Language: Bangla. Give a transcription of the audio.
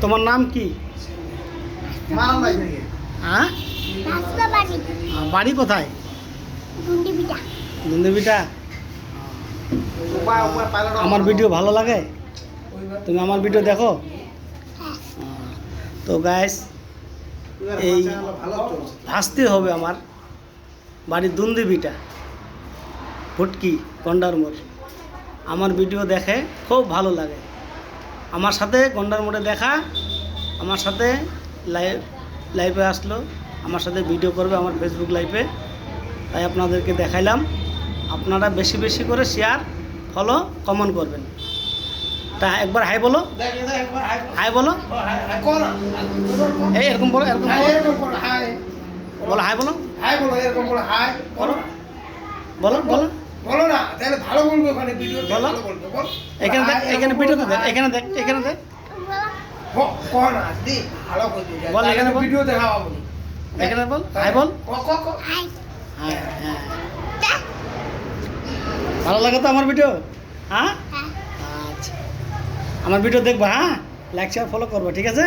তোমার নাম কি? হ্যাঁ, বাড়ি কোথায়? দুন্দিবিটা। আমার ভিডিও ভালো লাগে? তুমি আমার ভিডিও দেখো? তো গাইস, এই ভাসতে হবে আমার বাড়ি দুন্দিবিটা, ফুটকি গন্ডার মোড়। আমার ভিডিও দেখে খুব ভালো লাগে। আমার সাথে গন্ডার মোড়ে দেখা, আমার সাথে লাইভে আসলো, আমার সাথে ভিডিও করবে আমার ফেসবুক লাইভে। তাই আপনাদেরকে দেখাইলাম। আপনারা বেশি বেশি করে শেয়ার, ফলো, কমেন্ট করবেন। তা একবার হাই বলো, হাই বলো, এই এরকম বলো, এরকম বলো, হাই বলো, হাই বলো, এরকম বলো, হাই বলো, বলো, বলো, বলো না, তাহলে ভালো বলবো। ওখানে ভিডিও বলো, ভালো বলবো। বল, এখানে দেখ, এখানে ভিডিওতে দেখ, এখানে দেখ, এখানে দেখ, কোন আসদি ভালো বলবি। বল, এখানে বল, ভিডিও দেখাও বলি, এখানে বল, হাই বল, হাই। হ্যাঁ, হ্যাঁ। ভালো লাগে তো আমার ভিডিও? হ্যাঁ, আচ্ছা, আমার ভিডিও দেখবা, হ্যাঁ, লাইক শেয়ার ফলো করবো, ঠিক আছে?